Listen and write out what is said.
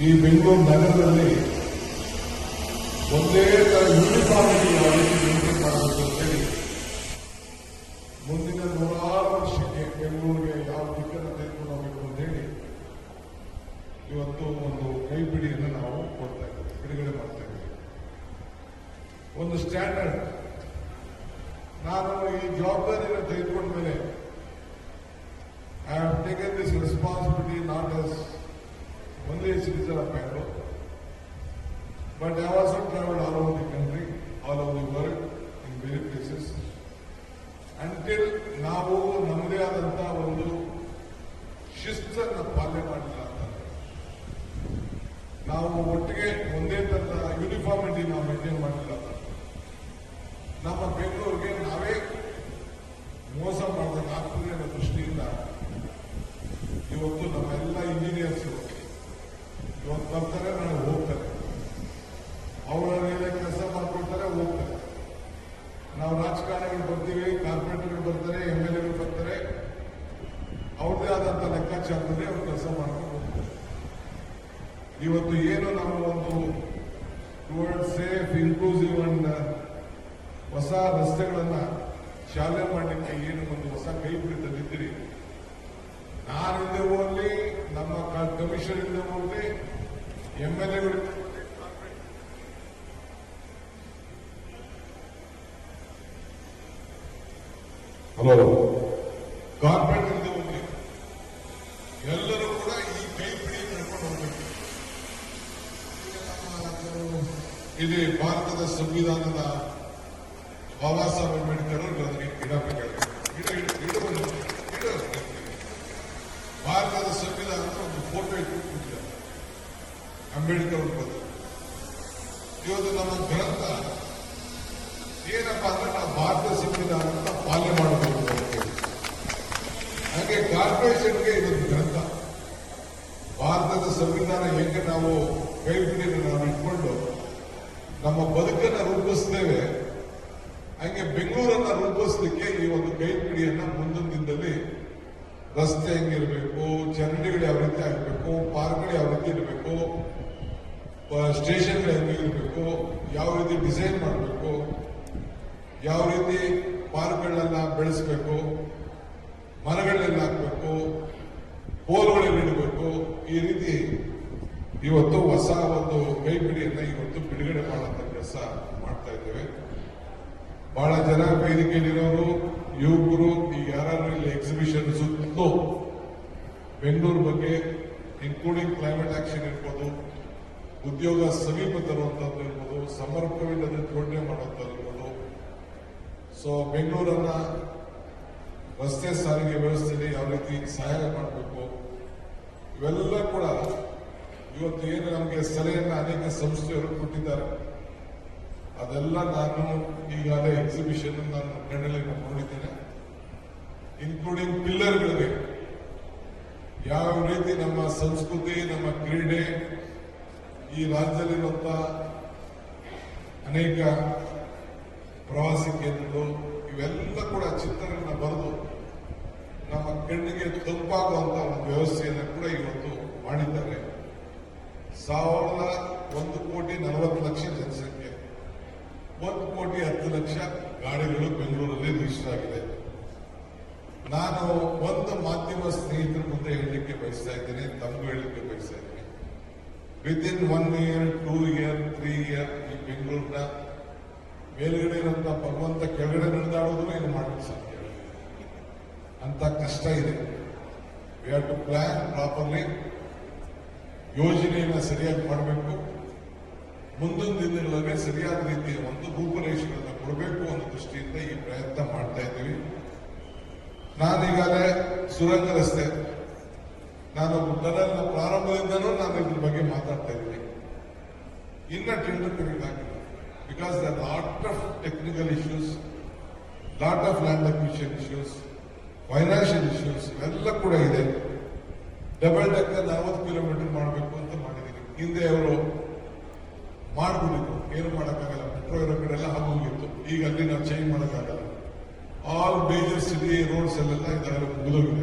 ಈ ಬೆಂಗಳೂರು ನಗರದಲ್ಲಿ ಒಂದೇ ತರ ಯೂನಿಫಾರ್ಮಿಟಿ ಯಾವ ರೀತಿ ಮೇಂಟೈನ್ ಮಾಡಬೇಕು ಅಂತೇಳಿ ಮುಂದಿನ 100 ವರ್ಷಕ್ಕೆ ಬೆಂಗಳೂರಿಗೆ ಯಾವ ದಿಕ್ಕನ್ನು ತೆಗೆದುಕೊಂಡು ಹೋಗಬೇಕು ಅಂತೇಳಿ ಇವತ್ತು ಒಂದು ಕೈಪಿಡಿಯನ್ನು ನಾವು ಕೊಡ್ತಾ ಇದ್ದೀವಿ, ಬಿಡುಗಡೆ ಮಾಡ್ತಾ ಇದ್ದೀವಿ. ಒಂದು ಸ್ಟ್ಯಾಂಡರ್ಡ್. ನಾನು ಈ ಜವಾಬ್ದಾರಿಯನ್ನು ತೆಗೆದುಕೊಂಡ ಮೇಲೆ I have taken this responsibility not as only a citizen of Bangalore, but I have also traveled all over the country, all over the world, in many places. Until ನಾವು ನಮ್ಮದೇ ಆದಂತಹ ಒಂದು ಶಿಸ್ತನ್ನು ಪಾಲನೆ ಮಾಡಿಲ್ಲ ಅಂತ ನಾವು ಒಟ್ಟಿಗೆ ಒಂದೇ ತರದ ಯೂನಿಫಾರ್ಮಿಟಿ ನಾವು ಮೇಂಟೈನ್ ಮಾಡಲಿಲ್ಲ ಅಂತ ನಮ್ಮ ಬೆಂಗಳೂರಿಗೆ ನಾವೇ ಮೋಸ ಮಾಡಬೇಕಾಗ್ತದೆ ಅನ್ನೋ ದೃಷ್ಟಿಯಿಂದ ಇವತ್ತು ನಮ್ಮೆಲ್ಲ ಇಂಜಿನಿಯರ್ಸ್ ಇವತ್ತು ಬರ್ತಾರೆ, ನಾಳೆ ಹೋಗ್ತಾರೆ. ಅವರ ಮೇಲೆ ಕೆಲಸ ಮಾಡ್ಕೊಳ್ತಾರೆ, ಹೋಗ್ತಾರೆ. ನಾವು ರಾಜಕಾರಣಿಗಳು ಬರ್ತೀವಿ, ಕಾರ್ಪೊರೇಟರ್ಗಳು ಬರ್ತಾರೆ, MLAಗಳು ಬರ್ತಾರೆ, ಅವ್ರದ್ದೇ ಆದಂತಹ ಲೆಕ್ಕಾಚಾರದಲ್ಲಿ ಅವರು ಕೆಲಸ ಮಾಡ್ಕೊಂಡು ಹೋಗ್ತಾರೆ. ಇವತ್ತು ಏನು ನಾವು ಒಂದು ಟುವರ್ಡ್ ಸೇಫ್ ಇನ್ಕ್ಲೂಸಿವ್ ಅಂಡ್ ಹೊಸ ರಸ್ತೆಗಳನ್ನ ಚಾಲನೆ ಮಾಡಲಿಕ್ಕೆ ಏನು ಒಂದು ಹೊಸ ಕೈಪಿಡಿ ತಂದಿದ್ದೀರಿ. ನಾನಿಂದ ಹೋಗ್ಲಿ, ನಮ್ಮ ಕಮಿಷನ್ ಇಂದ ಹೋಗ್ಲಿ, MLAಗಳು ಹಲೋ ಕಾರ್ಪೊರೇಟ್ ಇಂದ ಹೋಗ್ಲಿ, ಎಲ್ಲರೂ ಕೂಡ ಈ ಕೈಪಿಡಿ ನಡ್ಕೊಂಡು ಹೋಗ್ಬೇಕು. ಇದು ಭಾರತದ ಸಂವಿಧಾನದ ಬಾಬಾ ಸಾಹೇಬ್ ಅಂಬೇಡ್ಕರ್ ಅವರು ಅದಕ್ಕೆ ಭಾರತದ ಸಂವಿಧಾನದ ಒಂದು ಫೋಟೋ ಇಟ್ಬಿಟ್ಟಿದ್ದಾರೆ ಅಂಬೇಡ್ಕರ್ ಅವರು ಬಂದು. ಇವತ್ತು ನಮ್ಮ ಗ್ರಂಥ ಏನಪ್ಪಾ ಅಂದ್ರೆ ನಾವು ಭಾರತ ಸಂವಿಧಾನದ ಪಾಲನೆ ಮಾಡಬೇಕು ಅಂತ ಹೇಳಿ. ಹಾಗೆ ಕಾರ್ಪೊರೇಷನ್ಗೆ ಇದೊಂದು ಗ್ರಂಥ. ಭಾರತದ ಸಂವಿಧಾನ ಹೇಗೆ ನಾವು ಕೈಪಿಡಿಯನ್ನು ನಾವು ಇಟ್ಕೊಂಡು ನಮ್ಮ ಬದುಕನ್ನು ರೂಪಿಸ್ತೇವೆ, ಹಾಗೆ ಬೆಂಗಳೂರನ್ನ ರೂಪಿಸಲಿಕ್ಕೆ ಈ ಒಂದು ಕೈಪಿಡಿಯನ್ನ ಮುಂದಿನ ದಿನದಲ್ಲಿ ರಸ್ತೆ ಹೆಂಗಿರಬೇಕು, ಚರಂಡಿಗಳು ಯಾವ ರೀತಿ ಆಗಬೇಕು, ಪಾರ್ಕ್ಗಳು ಯಾವ ರೀತಿ ಇರಬೇಕು, ಸ್ಟೇಷನ್ಗಳು ಹೆಂಗಿರಬೇಕು, ಯಾವ ರೀತಿ ಡಿಸೈನ್ ಮಾಡಬೇಕು, ಯಾವ ರೀತಿ ಪಾರ್ಕ್ಗಳನ್ನ ಬೆಳೆಸಬೇಕು, ಮರಗಳನ್ನೆಲ್ಲ ಹಾಕಬೇಕು, ಪೋಲ್ಗಳಲ್ಲಿ ಇಡಬೇಕು, ಈ ರೀತಿ ಇವತ್ತು ಹೊಸ ಒಂದು ಕೈಪಿಡಿಯನ್ನ ಇವತ್ತು ಬಿಡುಗಡೆ ಮಾಡುವಂತ ಕೆಲಸ ಮಾಡ್ತಾ ಇದ್ದೇವೆ. ಬಹಳ ಜನ ವೇದಿಕೆಯಲ್ಲಿರೋರು, ಯುವಕರು, ಈಗ ಯಾರು ಇಲ್ಲಿ ಎಕ್ಸಿಬಿಷನ್ ಸುತ್ತಲೂ ಬೆಂಗಳೂರು ಬಗ್ಗೆ ಇನ್ಕ್ಲೂಡಿಂಗ್ ಕ್ಲೈಮೇಟ್ ಆಕ್ಷನ್ ಇರ್ಬೋದು, ಉದ್ಯೋಗ ಸಮೀಪ ತರುವಂತದ್ದು ಇರ್ಬೋದು, ಸಮರ್ಪವಿಲ್ಲದೆ ಜೋಡಣೆ ಮಾಡುವಂಥದ್ದು ಇರ್ಬೋದು. ಸೊ ಬೆಂಗಳೂರನ್ನ ರಸ್ತೆ ಸಾರಿಗೆ ವ್ಯವಸ್ಥೆಯಲ್ಲಿ ಯಾವ ರೀತಿ ಸಹಾಯ ಮಾಡಬೇಕು, ಇವೆಲ್ಲ ಕೂಡ ಇವತ್ತು ಏನು ನಮಗೆ ಸಲಹೆಯನ್ನು ಅನೇಕ ಸಂಸ್ಥೆಯವರು ಕೊಟ್ಟಿದ್ದಾರೆ. ಅದೆಲ್ಲ ನಾನು ಈಗಾಗಲೇ ಎಕ್ಸಿಬಿಷನ್ ನಾನು ಕಣ್ಣಲ್ಲಿ ನೋಡಿದ್ದೇನೆ. ಇನ್ಕ್ಲೂಡಿಂಗ್ ಪಿಲ್ಲರ್ಗಳಿಗೆ ಯಾವ ರೀತಿ ನಮ್ಮ ಸಂಸ್ಕೃತಿ, ನಮ್ಮ ಕ್ರೀಡೆ, ಈ ರಾಜ್ಯದಲ್ಲಿರುವಂತಹ ಅನೇಕ ಪ್ರವಾಸಿ ಕೇಂದ್ರಗಳು, ಇವೆಲ್ಲ ಕೂಡ ಚಿತ್ರಗಳನ್ನ ಬರೆದು ನಮ್ಮ ಕಣ್ಣಿಗೆ ತಂಪಾಗುವಂತಹ ಒಂದು ವ್ಯವಸ್ಥೆಯನ್ನು ಕೂಡ ಇವತ್ತು ಮಾಡಿದ್ದಾರೆ. 1,40,40,00,000 ಜನಸಂಖ್ಯೆ, 1,10,00,000 ಗಾಡಿಗಳು ಬೆಂಗಳೂರಲ್ಲಿ ರಿಜಿಸ್ಟರ್ ಆಗಿದೆ. ನಾನು ಒಂದು ಮಾಧ್ಯಮ ಸ್ನೇಹಿತರ ಮುಂದೆ ಹೇಳಲಿಕ್ಕೆ ಬಯಸ್ತಾ ಇದ್ದೇನೆ, ತಮಗೂ ಹೇಳಲಿಕ್ಕೆ ಬಯಸ್ತಾ ಇದ್ದೇನೆ. ವಿದಿನ್ 1 year, 2 year, 3 year ಈ ಬೆಂಗಳೂರಿನ ಮೇಲ್ಗಡೆ ಇರುವಂತ ಭಗವಂತ ಕೆಳಗಡೆ ನಡೆದಾಡೋದು ಏನು ಮಾಡಲಿಕ್ಕೆ ಸಾಧ್ಯ ಅಂತ ಕಷ್ಟ ಇದೆ. We have to plan properly. ಯೋಜನೆಯನ್ನು ಸರಿಯಾಗಿ ಮಾಡಬೇಕು. ಮುಂದಿನ ದಿನಗಳಲ್ಲಿ ಸರಿಯಾದ ರೀತಿಯ ಒಂದು ರೂಪರೇಷೆಗಳನ್ನು ಕೊಡಬೇಕು ಅನ್ನೋ ದೃಷ್ಟಿಯಿಂದ ಈ ಪ್ರಯತ್ನ ಮಾಡ್ತಾ ಇದ್ದೀವಿ. ನಾನೀಗಾಗಲೇ ಸುರಂಗ ರಸ್ತೆ, ನಾನು ಟನಲ್ನ ಪ್ರಾರಂಭದಿಂದನೂ ನಾನು ಇದ್ರ ಬಗ್ಗೆ ಮಾತಾಡ್ತಾ ಇದ್ದೀನಿ. ಇನ್ನ ಟೆಂಡರ್ ಕರೀಲಾಗಿಲ್ಲ. Because the lot of technical issues, lot of land acquisition issues, financial issues ಇವೆಲ್ಲ ಕೂಡ ಇದೆ. ಡಬಲ್ ಡೆಕ್ಕರ್ 40 ಕಿಲೋಮೀಟರ್ ಮಾಡಬೇಕು ಅಂತ ಮಾಡಿದ್ದೀನಿ. ಹಿಂದೆ ಅವರು ಮಾಡ್ಬಿಟ್ಟಿದ್ರು, ಏನು ಮಾಡೋಕ್ಕಾಗಲ್ಲ, ಮೆಟ್ರೋ ಇರೋ ಕಡೆ ಎಲ್ಲ ಆಗೋಗಿತ್ತು. ಈಗ ಅಲ್ಲಿ ನಾವು ಚೇಂಜ್ ಮಾಡೋಕ್ಕಾಗಲ್ಲ. ಆಲ್ ಮೇಜರ್ ಸಿಟಿ ರೋಡ್ಸ್ ಅಲ್ಲೆಲ್ಲ ಇದೆಲ್ಲ ಮುಗಿದೋಗಿದೆ.